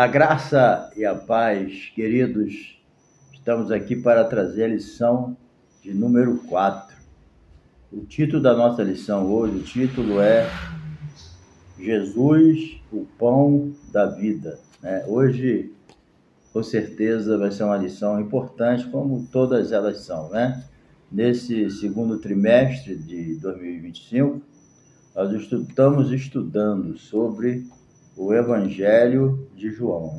A graça e a paz, queridos, estamos aqui para trazer a lição de número 4. O título da nossa lição hoje, o título é Jesus, o pão da vida. Hoje, com certeza, vai ser uma lição importante, como todas elas são, Nesse segundo trimestre de 2025, nós estamos estudando sobre o Evangelho de João,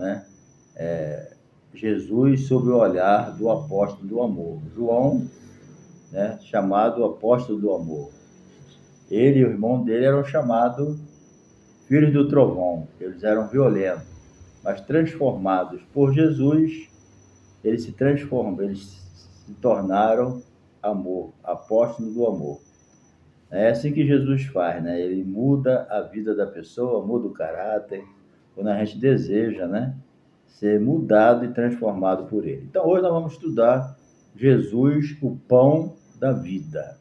Jesus sob o olhar do apóstolo do amor. João, chamado apóstolo do amor. Ele e o irmão dele eram chamados filhos do trovão. Eles eram violentos, mas transformados por Jesus, eles se transformam, eles se tornaram amor, apóstolo do amor. É assim que Jesus faz, Ele muda a vida da pessoa, muda o caráter, quando a gente deseja, ser mudado e transformado por Ele. Então, hoje nós vamos estudar Jesus, o pão da vida.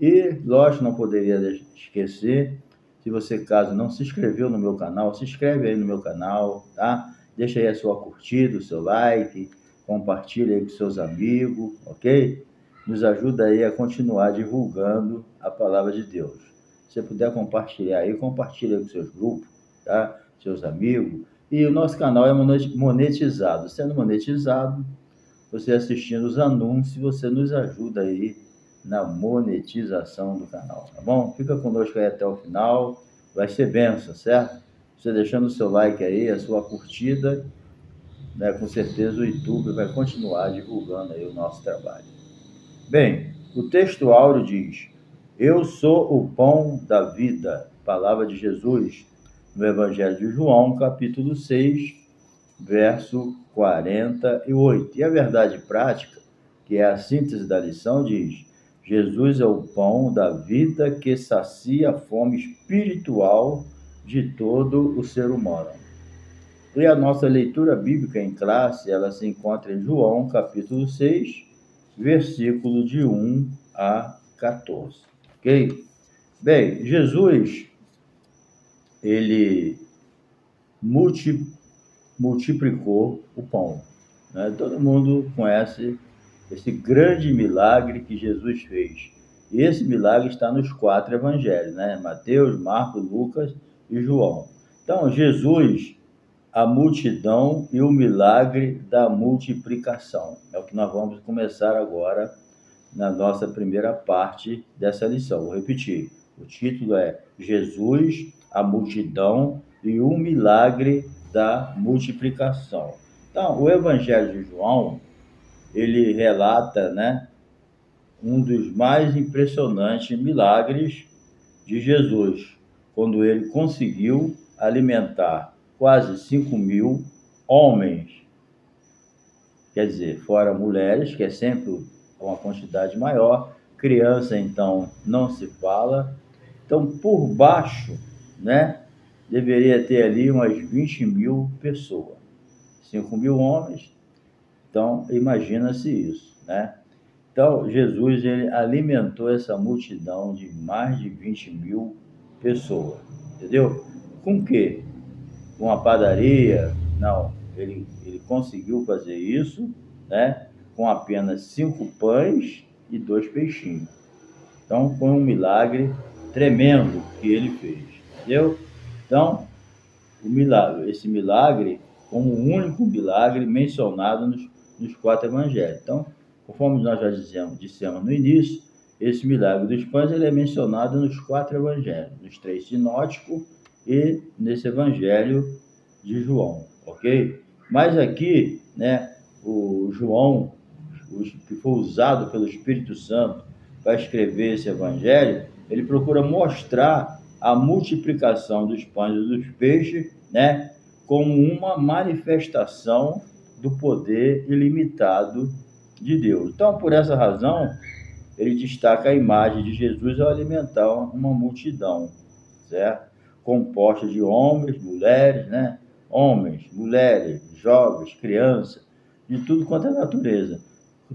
E, lógico, não poderia esquecer, se você, caso não se inscreveu no meu canal, se inscreve aí no meu canal, tá? Deixa aí a sua curtida, o seu like, compartilha aí com seus amigos, ok? Nos ajuda aí a continuar divulgando a palavra de Deus. Se você puder compartilhar aí, compartilha com seus grupos, tá? Seus amigos. E o nosso canal é monetizado. Sendo monetizado, você assistindo os anúncios, você nos ajuda aí na monetização do canal, tá bom? Fica conosco aí até o final, vai ser bênção, certo? Você deixando o seu like aí, a sua curtida, com certeza o YouTube vai continuar divulgando aí o nosso trabalho. Bem, o texto áureo diz: eu sou o pão da vida, palavra de Jesus, no Evangelho de João, capítulo 6, verso 48. E a verdade prática, que é a síntese da lição, diz: Jesus é o pão da vida que sacia a fome espiritual de todo o ser humano. E a nossa leitura bíblica em classe, ela se encontra em João, capítulo 6, versículo de 1 a 14. Ok? Bem, Jesus, ele multiplicou o pão. Todo mundo conhece esse grande milagre que Jesus fez. E esse milagre está nos 4 evangelhos, Mateus, Marcos, Lucas e João. Então, Jesus, a multidão e o milagre da multiplicação. É o que nós vamos começar agora na nossa primeira parte dessa lição. Vou repetir. O título é Jesus, a multidão e o milagre da multiplicação. Então, o Evangelho de João, ele relata, um dos mais impressionantes milagres de Jesus, quando ele conseguiu alimentar quase 5.000 homens, quer dizer, fora mulheres, que é sempre uma quantidade maior, criança, então, não se fala. Então, por baixo, deveria ter ali umas 20.000 pessoas. 5.000 homens, então, imagina-se isso, Então, Jesus, ele alimentou essa multidão de mais de 20.000 pessoas, entendeu? Com o quê? Com a padaria? Não, ele conseguiu fazer isso, com apenas 5 pães e 2 peixinhos. Então, foi um milagre tremendo que ele fez, entendeu? Então, esse milagre, como o único milagre mencionado nos 4 evangelhos. Então, conforme nós já dissemos no início, esse milagre dos pães ele é mencionado nos 4 evangelhos, nos 3 sinóticos e nesse evangelho de João, ok? Mas aqui, o João, que foi usado pelo Espírito Santo para escrever esse evangelho, ele procura mostrar a multiplicação dos pães e dos peixes, como uma manifestação do poder ilimitado de Deus. Então, por essa razão, ele destaca a imagem de Jesus ao alimentar uma multidão, certo? Composta de homens, mulheres, Homens, mulheres, jovens, crianças, de tudo quanto é natureza.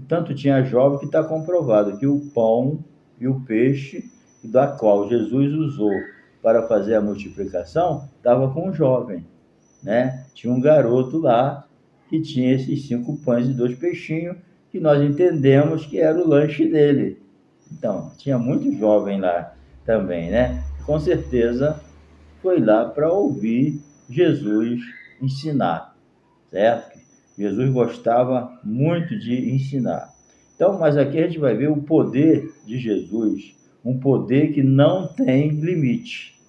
Tanto tinha jovem que está comprovado que o pão e o peixe, da qual Jesus usou para fazer a multiplicação, estava com o jovem. né? Tinha um garoto lá que tinha esses 5 pães e 2 peixinhos, que nós entendemos que era o lanche dele. Então, tinha muito jovem lá também, né? Com certeza foi lá para ouvir Jesus ensinar, certo? Jesus gostava muito de ensinar. Então, mas aqui a gente vai ver o poder de Jesus, um poder que não tem limite,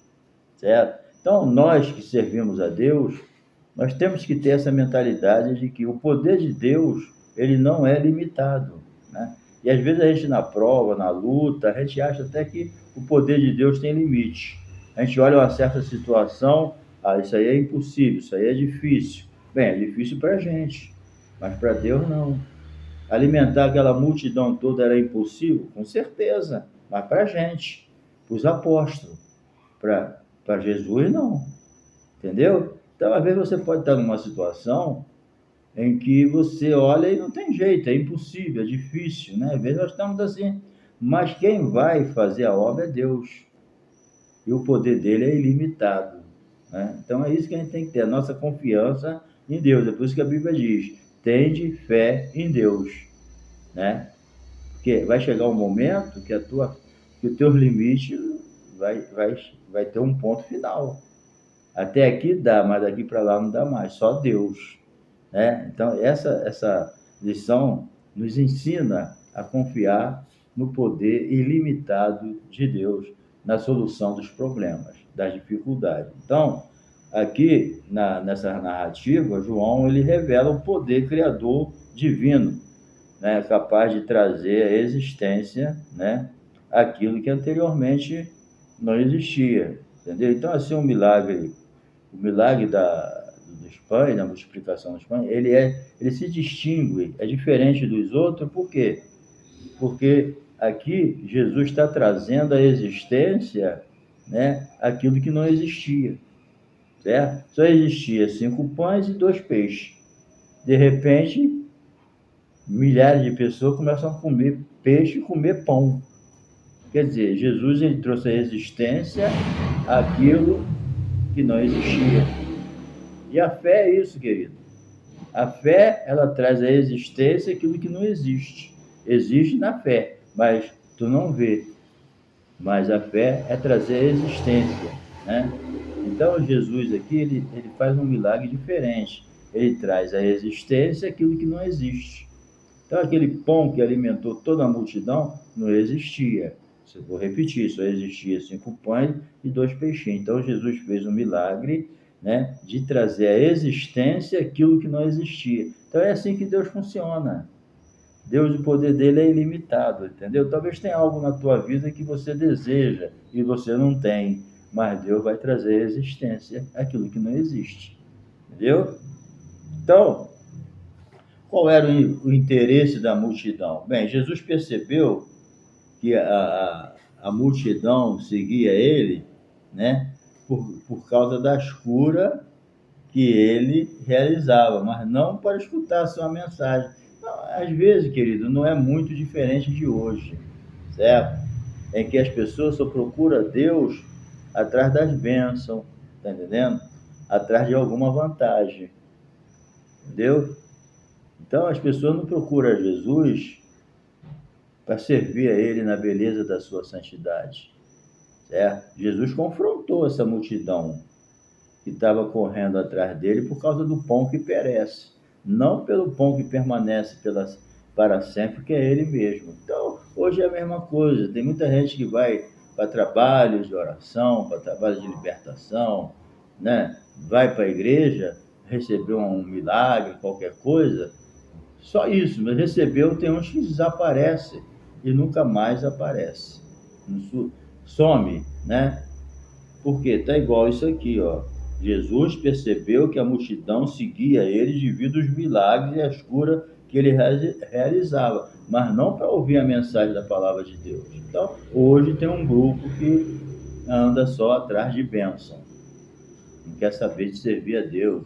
certo? Então, nós que servimos a Deus, nós temos que ter essa mentalidade de que o poder de Deus, ele não é limitado, né? E às vezes a gente na prova, na luta, a gente acha até que o poder de Deus tem limite. A gente olha uma certa situação, isso aí é impossível, isso aí é difícil. Bem, é difícil para a gente, mas para Deus não. Alimentar aquela multidão toda era impossível? Com certeza, mas para a gente, para os apóstolos, para Jesus não, entendeu? Então, às vezes você pode estar numa situação em que você olha e não tem jeito, é impossível, é difícil, né? Às vezes nós estamos assim, mas quem vai fazer a obra é Deus, e o poder dele é ilimitado, né? Então é isso que a gente tem que ter, a nossa confiança em Deus. É por isso que a Bíblia diz: tende fé em Deus, né? Porque vai chegar um momento que o teu limite vai ter um ponto final. Até aqui dá, mas daqui para lá não dá mais, só Deus, né? Então essa lição nos ensina a confiar no poder ilimitado de Deus na solução dos problemas, das dificuldades. Então, aqui nessa narrativa, João ele revela o poder criador divino, né, capaz de trazer à existência, né, aquilo que anteriormente não existia, entendeu? Então, assim, o milagre dos pães, da multiplicação dos pães, ele se distingue, é diferente dos outros, por quê? Porque aqui Jesus está trazendo à existência, né, aquilo que não existia, certo? Só existia 5 pães e 2 peixes. De repente, milhares de pessoas começam a comer peixe e comer pão. Quer dizer, Jesus ele trouxe à existência aquilo que não existia. E a fé é isso, querido. A fé, ela traz à existência aquilo que não existe. Existe na fé, mas tu não vê. Mas a fé é trazer a existência, né? Então, Jesus aqui, ele faz um milagre diferente. Ele traz à existência aquilo que não existe. Então, aquele pão que alimentou toda a multidão não existia. Vou repetir, só existia 5 pães e 2 peixinhos. Então, Jesus fez um milagre, né, de trazer à existência aquilo que não existia. Então, é assim que Deus funciona. Deus, o poder dele é ilimitado, entendeu? Talvez tenha algo na tua vida que você deseja e você não tem, mas Deus vai trazer à existência aquilo que não existe, entendeu? Então, qual era o interesse da multidão? Bem, Jesus percebeu que a multidão seguia ele, né, por causa das curas que ele realizava, mas não para escutar a sua mensagem. Então, às vezes, querido, não é muito diferente de hoje, certo? É que as pessoas só procuram Deus atrás das bênçãos, tá entendendo? Atrás de alguma vantagem, entendeu? Então, as pessoas não procuram Jesus para servir a ele na beleza da sua santidade, certo? Jesus confrontou essa multidão que estava correndo atrás dele por causa do pão que perece, não pelo pão que permanece para sempre, que é ele mesmo. Então, hoje é a mesma coisa, tem muita gente que vai para trabalhos de oração, para trabalhos de libertação, né? Vai para a igreja, recebeu um milagre, qualquer coisa, só isso, mas recebeu, tem uns que desaparecem e nunca mais aparece. Some, né? Porque tá igual isso aqui, ó. Jesus percebeu que a multidão seguia ele devido aos milagres e às curas que ele realizava, mas não para ouvir a mensagem da palavra de Deus. Então, hoje tem um grupo que anda só atrás de bênção, não quer saber de servir a Deus,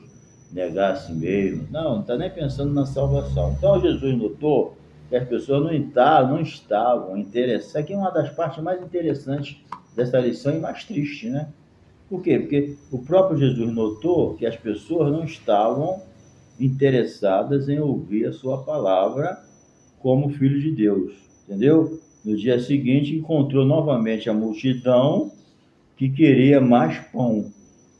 negar a si mesmo. Não está nem pensando na salvação. Então, Jesus notou que as pessoas não estavam interessadas. Isso aqui é uma das partes mais interessantes dessa lição e mais triste, né? Por quê? Porque o próprio Jesus notou que as pessoas não estavam interessadas em ouvir a sua palavra como filho de Deus, entendeu? No dia seguinte, encontrou novamente a multidão que queria mais pão.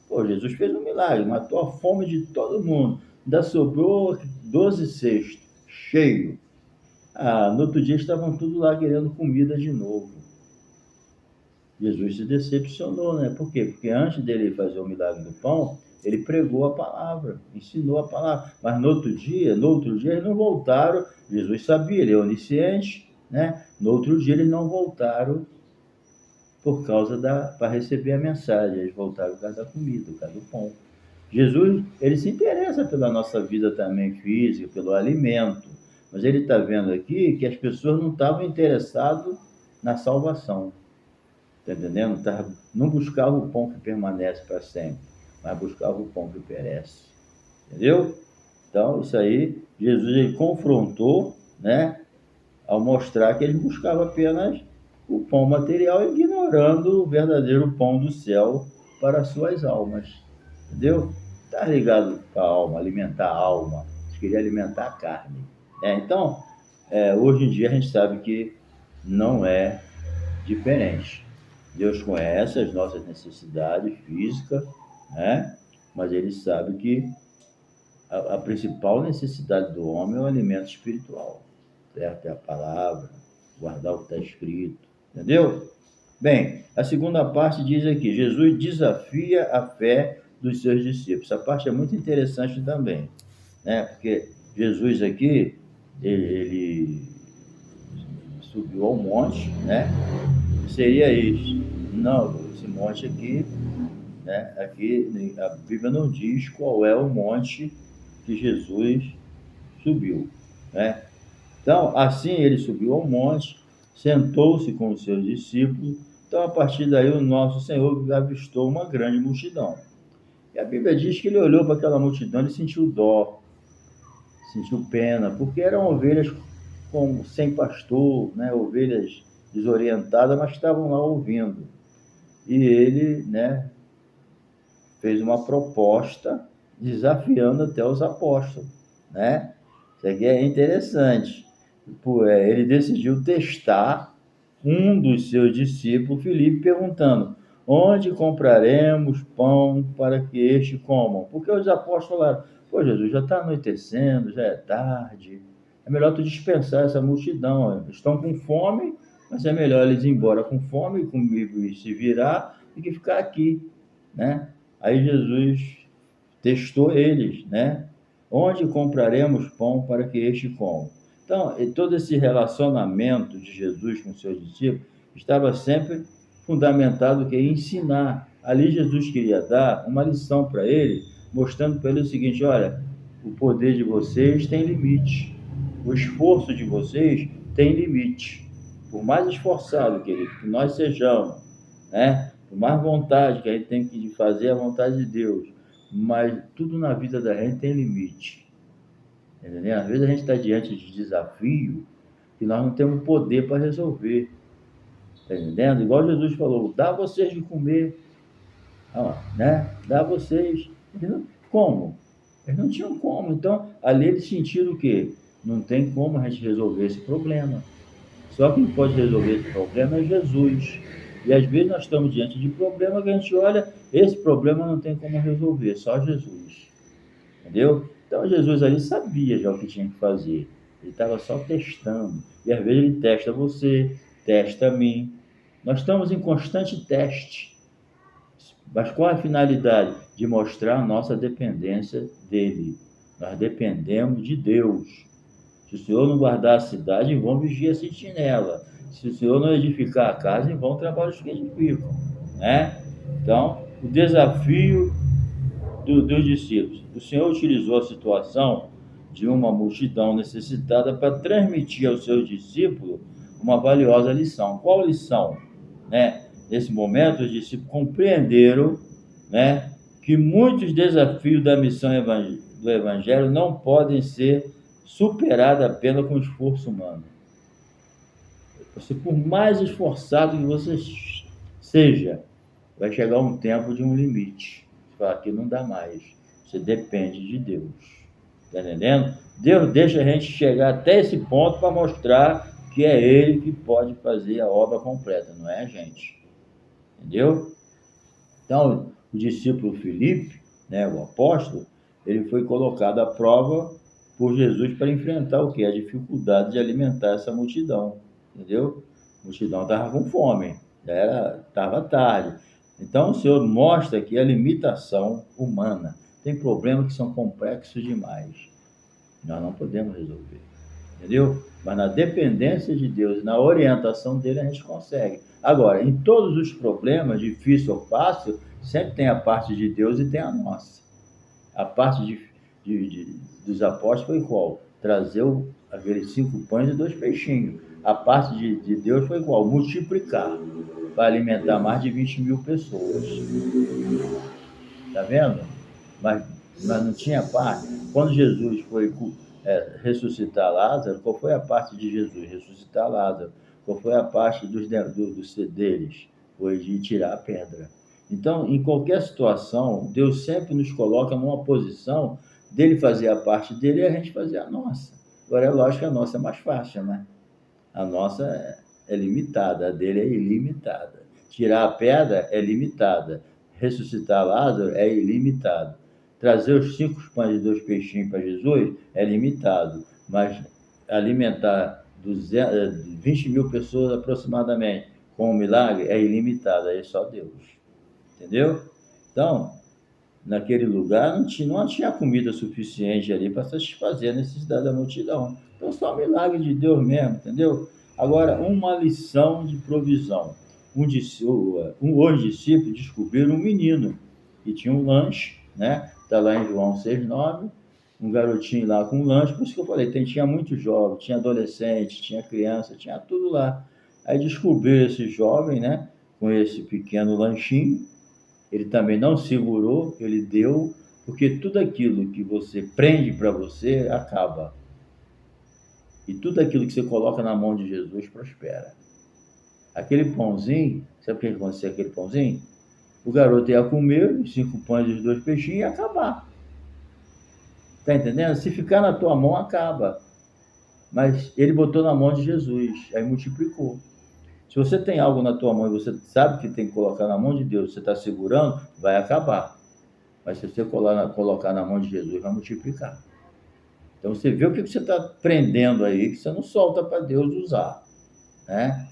Pô, Jesus fez um milagre, matou a fome de todo mundo. Ainda sobrou 12 cestos, cheio. No outro dia estavam tudo lá querendo comida de novo. Jesus se decepcionou, né? Por quê? Porque antes dele fazer o milagre do pão, ele pregou a palavra, ensinou a palavra. Mas no outro dia eles não voltaram. Jesus sabia, ele é onisciente, né? No outro dia eles não voltaram para receber a mensagem. Eles voltaram por causa da comida, por causa do pão. Jesus, ele se interessa pela nossa vida também física, pelo alimento. Mas ele está vendo aqui que as pessoas não estavam interessadas na salvação. Está entendendo? Não buscava o pão que permanece para sempre, mas buscava o pão que perece. Entendeu? Então, isso aí, Jesus ele confrontou, né? Ao mostrar que eles buscavam apenas o pão material, ignorando o verdadeiro pão do céu para as suas almas. Entendeu? Está ligado para a alma, alimentar a alma. Eles queriam alimentar a carne. Então, hoje em dia a gente sabe que não é diferente. Deus conhece as nossas necessidades físicas, né? Mas ele sabe que a principal necessidade do homem é o alimento espiritual, certo? É a palavra, guardar o que está escrito, entendeu? Bem, a segunda parte diz aqui, Jesus desafia a fé dos seus discípulos. Essa parte é muito interessante também, né? Porque Jesus aqui, ele subiu ao monte, né? Seria isso. Não, esse monte aqui, né? Aqui a Bíblia não diz qual é o monte que Jesus subiu, né? Então, assim ele subiu ao monte, sentou-se com os seus discípulos. Então, a partir daí, o nosso Senhor avistou uma grande multidão. E a Bíblia diz que ele olhou para aquela multidão e sentiu dó, sentiu pena, porque eram ovelhas sem pastor, né? Ovelhas desorientadas, mas estavam lá ouvindo. E ele, né, fez uma proposta desafiando até os apóstolos, né? Isso aqui é interessante. Ele decidiu testar um dos seus discípulos, Filipe, perguntando: onde compraremos pão para que este comam? Porque os apóstolos falaram: pô, Jesus, já está anoitecendo, já é tarde, é melhor tu dispensar essa multidão. Eles estão com fome, mas é melhor eles ir embora com fome, comigo e se virar, do que ficar aqui, né? Aí Jesus testou eles, né? Onde compraremos pão para que este comam? Então, todo esse relacionamento de Jesus com seus discípulos estava sempre fundamentado em ensinar. Ali Jesus queria dar uma lição para ele, mostrando para ele o seguinte: olha, o poder de vocês tem limite, o esforço de vocês tem limite. Por mais esforçado, querido, que nós sejamos, né? Por mais vontade que a gente tem que fazer a vontade de Deus, mas tudo na vida da gente tem limite. Entendeu? Às vezes a gente está diante de desafio que nós não temos poder para resolver. Está entendendo? Igual Jesus falou, dá vocês de comer, né? Dá vocês. Entendeu? Como? Eles não tinham como. Então, ali eles sentiram o quê? Não tem como a gente resolver esse problema. Só quem pode resolver esse problema é Jesus. E às vezes nós estamos diante de problema que a gente olha, esse problema não tem como resolver, só Jesus. Entendeu? Então Jesus ali sabia já o que tinha que fazer. Ele estava só testando. E às vezes ele testa você, testa a mim. Nós estamos em constante teste. Mas qual a finalidade? De mostrar a nossa dependência dele. Nós dependemos de Deus. Se o Senhor não guardar a cidade, em vão vigia a sentinela. Se o Senhor não edificar a casa, em vão trabalham os que edificam, né? Então, o desafio dos discípulos. O Senhor utilizou a situação de uma multidão necessitada para transmitir aos seus discípulos uma valiosa lição. Qual lição? Né? Nesse momento, os discípulos compreenderam, né, que muitos desafios da missão do Evangelho não podem ser superados apenas com esforço humano. Você, por mais esforçado que você seja, vai chegar um tempo de um limite. Você fala que não dá mais. Você depende de Deus. Está entendendo? Deus deixa a gente chegar até esse ponto para mostrar que é Ele que pode fazer a obra completa, não é a gente. Entendeu? Então, o discípulo Filipe, né, o apóstolo, ele foi colocado à prova por Jesus para enfrentar o quê? A dificuldade de alimentar essa multidão. Entendeu? A multidão estava com fome, estava tarde. Então, o Senhor mostra que a limitação humana tem problemas que são complexos demais. Nós não podemos resolver. Entendeu? Mas na dependência de Deus, na orientação dele, a gente consegue. Agora, em todos os problemas, difícil ou fácil, sempre tem a parte de Deus e tem a nossa. A parte dos apóstolos foi qual? Trazer aqueles 5 pães e 2 peixinhos. A parte de Deus foi qual? Multiplicar, para alimentar mais de 20.000 pessoas. Tá vendo? Mas não tinha parte. Quando Jesus foi ressuscitar Lázaro, qual foi a parte de Jesus? Ressuscitar Lázaro. Qual foi a parte deles? Foi de tirar a pedra. Então, em qualquer situação, Deus sempre nos coloca numa posição dele fazer a parte dele e a gente fazer a nossa. Agora, é lógico que a nossa é mais fácil, né? A nossa é limitada, a dele é ilimitada. Tirar a pedra é limitada. Ressuscitar Lázaro é ilimitado. Trazer os 5 pães e 2 peixinhos para Jesus é limitado. Mas alimentar 20.000 pessoas aproximadamente com um milagre é ilimitado. Aí é só Deus. Entendeu? Então, naquele lugar não tinha comida suficiente ali para satisfazer a necessidade da multidão. Então, só milagre de Deus mesmo, entendeu? Agora, uma lição de provisão. Os discípulos descobriram um menino que tinha um lanche, né? Está lá em João 6,9, um garotinho lá com um lanche, por isso que eu falei, tinha muito jovem, tinha adolescente, tinha criança, tinha tudo lá. Aí descobriram esse jovem, né? Com esse pequeno lanchinho. Ele também não segurou, ele deu, porque tudo aquilo que você prende para você acaba. E tudo aquilo que você coloca na mão de Jesus prospera. Aquele pãozinho, sabe o que aconteceu com aquele pãozinho? O garoto ia comer os 5 pães e os 2 peixinhos e ia acabar. Está entendendo? Se ficar na tua mão, acaba. Mas ele botou na mão de Jesus, aí multiplicou. Se você tem algo na tua mão e você sabe que tem que colocar na mão de Deus, você está segurando, vai acabar. Mas se você colocar na mão de Jesus, vai multiplicar. Então você vê o que você está prendendo aí, que você não solta para Deus usar, né?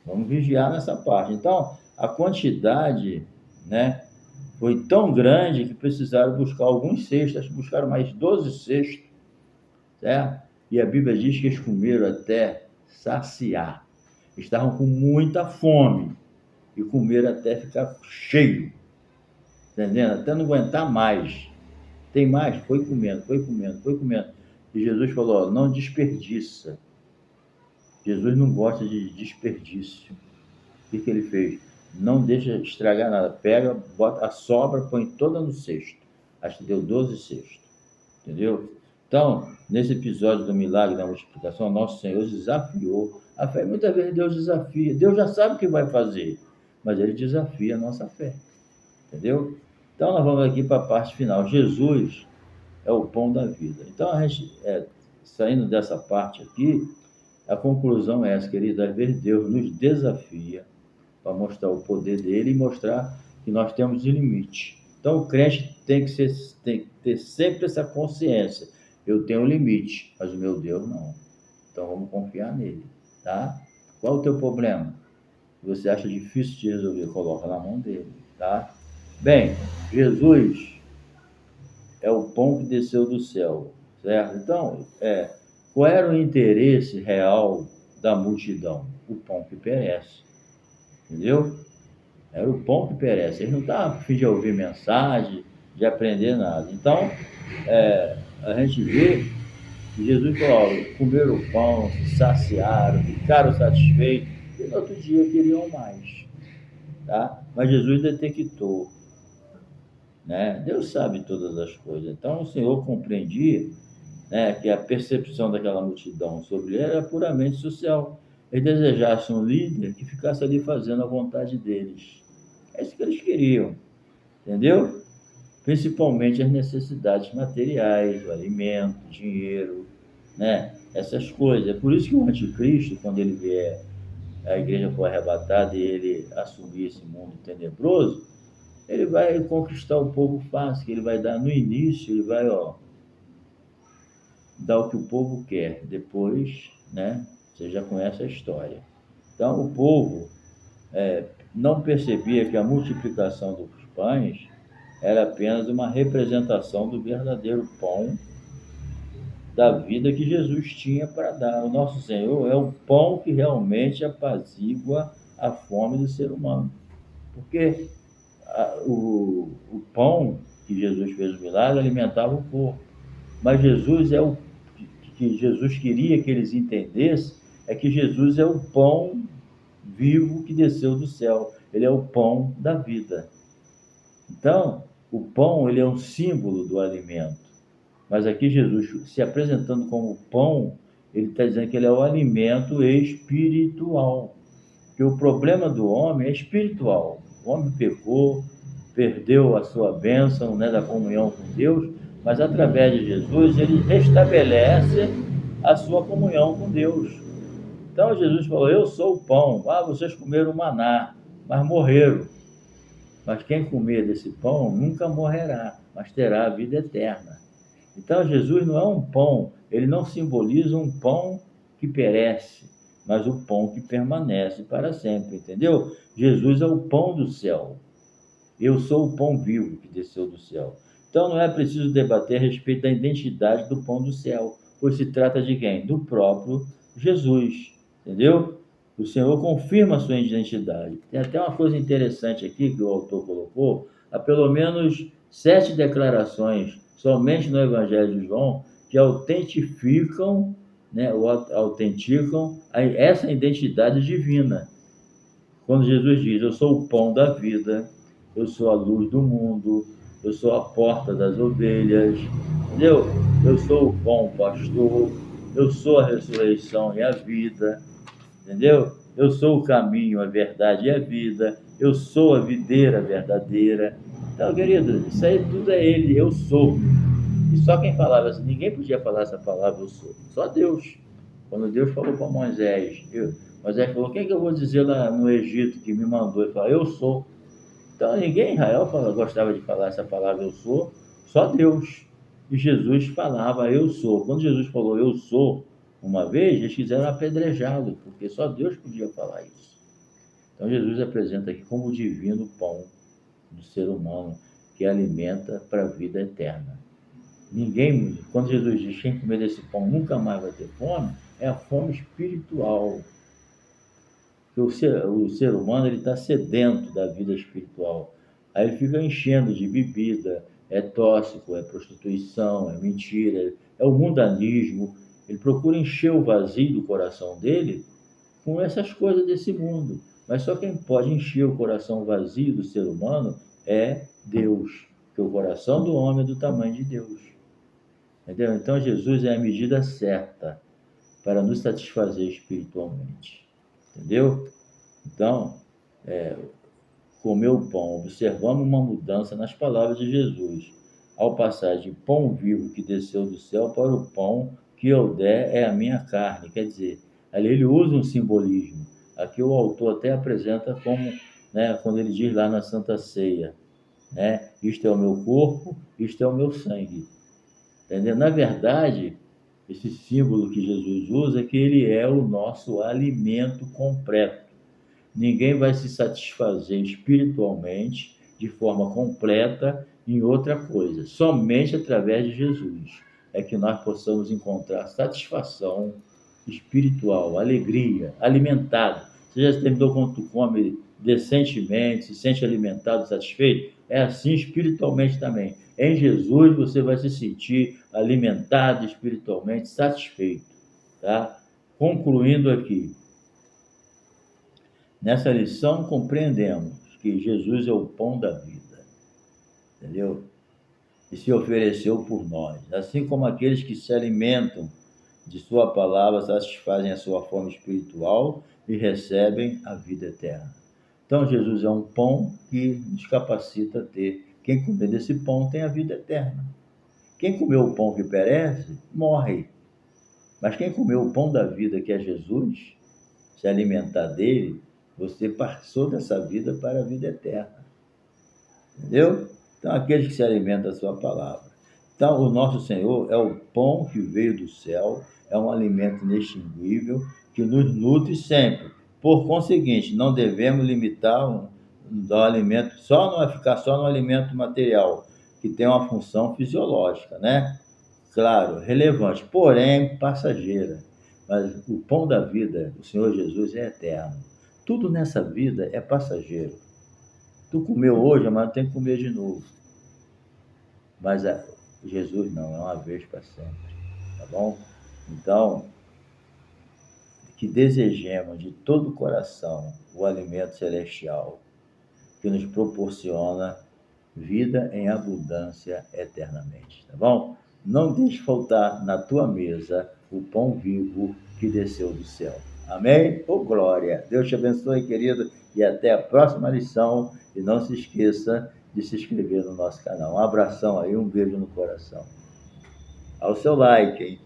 Vamos vigiar nessa parte. Então, a quantidade, né, foi tão grande que precisaram buscar alguns cestos, buscaram mais 12 cestos, certo? E a Bíblia diz que eles comeram até saciar. Estavam com muita fome e comeram até ficar cheio, entendendo? Até não aguentar mais. Tem mais? Foi comendo, foi comendo, foi comendo. E Jesus falou, ó, não desperdiça. Jesus não gosta de desperdício. O que ele fez? Não deixa estragar nada. Pega, bota a sobra, põe toda no cesto. Acho que deu 12 cestos. Entendeu? Então, nesse episódio do milagre da multiplicação, nosso Senhor desafiou a fé. Muitas vezes Deus desafia. Deus já sabe o que vai fazer, mas Ele desafia a nossa fé. Entendeu? Então, nós vamos aqui para a parte final. Jesus é o pão da vida. Então, a gente, saindo dessa parte aqui, a conclusão é essa, querido, às vezes Deus nos desafia para mostrar o poder dele e mostrar que nós temos limite. Então, o crente tem que ter sempre essa consciência. Eu tenho um limite, mas o meu Deus não. Então, vamos confiar nele, tá? Qual o teu problema? Você acha difícil de resolver? Coloca na mão dele, tá? Bem, Jesus é o pão que desceu do céu, certo? Então, qual era o interesse real da multidão? O pão que perece, entendeu? Era o pão que perece. Eles não estavam a fim de ouvir mensagem, de aprender nada. Então, a gente vê que Jesus falou, comeram o pão, se saciaram, ficaram satisfeitos, e no outro dia queriam mais, tá? Mas Jesus detectou, né? Deus sabe todas as coisas. Então, o Senhor compreendia, né, que a percepção daquela multidão sobre ele era puramente social. Eles desejassem um líder que ficasse ali fazendo a vontade deles. É isso que eles queriam, entendeu? Principalmente as necessidades materiais, o alimento, o dinheiro, né? Essas coisas. É por isso que o anticristo, quando ele vier, a igreja for arrebatada e ele assumir esse mundo tenebroso, ele vai conquistar o povo fácil, que ele vai dar no início, ele vai, dar o que o povo quer. Depois, né, você já conhece a história. Então, o povo não percebia que a multiplicação dos pães era apenas uma representação do verdadeiro pão da vida que Jesus tinha para dar. O nosso Senhor é o pão que realmente apazigua a fome do ser humano. Porque o pão que Jesus fez o milagre alimentava o corpo. Mas Jesus é o que Jesus queria que eles entendessem, é que Jesus é o pão vivo que desceu do céu. Ele é o pão da vida. Então, o pão ele é um símbolo do alimento. Mas aqui Jesus, se apresentando como pão, ele está dizendo que ele é o alimento espiritual. Porque o problema do homem é espiritual. O homem pecou, perdeu a sua bênção, né, da comunhão com Deus, mas através de Jesus ele restabelece a sua comunhão com Deus. Então Jesus falou: eu sou o pão. Vocês comeram maná, mas morreram. Mas quem comer desse pão nunca morrerá, mas terá a vida eterna. Então Jesus não é um pão, ele não simboliza um pão que perece, mas o pão que permanece para sempre, entendeu? Jesus é o pão do céu. Eu sou o pão vivo que desceu do céu. Então não é preciso debater a respeito da identidade do pão do céu, pois se trata de quem? Do próprio Jesus, entendeu? O Senhor confirma a sua identidade. Tem até uma coisa interessante aqui que o autor colocou, há pelo menos 7 declarações, somente no Evangelho de João, que autenticam essa identidade divina. Quando Jesus diz: eu sou o pão da vida, eu sou a luz do mundo, eu sou a porta das ovelhas, entendeu? Eu sou o bom pastor, eu sou a ressurreição e a vida, entendeu? Eu sou o caminho, a verdade e a vida, eu sou a videira verdadeira. Então, querido, isso aí tudo é ele, eu sou. E só quem falava assim, ninguém podia falar essa palavra, eu sou. Só Deus. Quando Deus falou para Moisés, Moisés falou: o que é que eu vou dizer lá no Egito que me mandou? Ele falou: eu sou. Então ninguém em Israel gostava de falar essa palavra eu sou, só Deus. E Jesus falava eu sou. Quando Jesus falou eu sou uma vez, eles quiseram apedrejá-lo, porque só Deus podia falar isso. Então Jesus apresenta aqui como o divino pão do ser humano que alimenta para a vida eterna. Quando Jesus diz quem comer desse pão nunca mais vai ter fome, é a fome espiritual. Porque o ser humano está sedento da vida espiritual. Aí ele fica enchendo de bebida, é tóxico, é prostituição, é mentira, é o mundanismo. Ele procura encher o vazio do coração dele com essas coisas desse mundo. Mas só quem pode encher o coração vazio do ser humano é Deus. Porque o coração do homem é do tamanho de Deus. Entendeu? Então Jesus é a medida certa para nos satisfazer espiritualmente. Entendeu? Então, comer o pão, observamos uma mudança nas palavras de Jesus, ao passar de pão vivo que desceu do céu para o pão que eu der é a minha carne. Quer dizer, ali ele usa um simbolismo. Aqui o autor até apresenta como, né, quando ele diz lá na Santa Ceia, né, isto é o meu corpo, isto é o meu sangue. Entendeu? Na verdade, esse símbolo que Jesus usa é que ele é o nosso alimento completo. Ninguém vai se satisfazer espiritualmente de forma completa em outra coisa. Somente através de Jesus é que nós possamos encontrar satisfação espiritual, alegria, alimentado. Você já se terminou quando tu come decentemente, se sente alimentado, satisfeito? É assim espiritualmente também. Em Jesus você vai se sentir alimentado espiritualmente, satisfeito. Tá? Concluindo aqui, nessa lição compreendemos que Jesus é o pão da vida, entendeu? E se ofereceu por nós, assim como aqueles que se alimentam de sua palavra satisfazem a sua fome espiritual e recebem a vida eterna. Então, Jesus é um pão que nos capacita a ter. Quem comer desse pão tem a vida eterna. Quem comeu o pão que perece, morre. Mas quem comeu o pão da vida, que é Jesus, se alimentar dele, você passou dessa vida para a vida eterna. Entendeu? Então, aqueles que se alimentam da sua palavra. Então, o nosso Senhor é o pão que veio do céu, é um alimento inextinguível, que nos nutre sempre. Por conseguinte, não devemos limitar o alimento, só não é ficar só no alimento material, que tem uma função fisiológica, né? Claro, relevante, porém passageira. Mas o pão da vida, o Senhor Jesus, é eterno. Tudo nessa vida é passageiro. Tu comeu hoje, amanhã tem que comer de novo. Mas Jesus não, é uma vez para sempre. Tá bom? Então, que desejemos de todo o coração o alimento celestial que nos proporciona vida em abundância eternamente. Tá bom? Não deixe faltar na tua mesa o pão vivo que desceu do céu. Amém? Ô glória! Deus te abençoe, querido, e até a próxima lição. E não se esqueça de se inscrever no nosso canal. Um abração aí, um beijo no coração. Ao seu like, hein?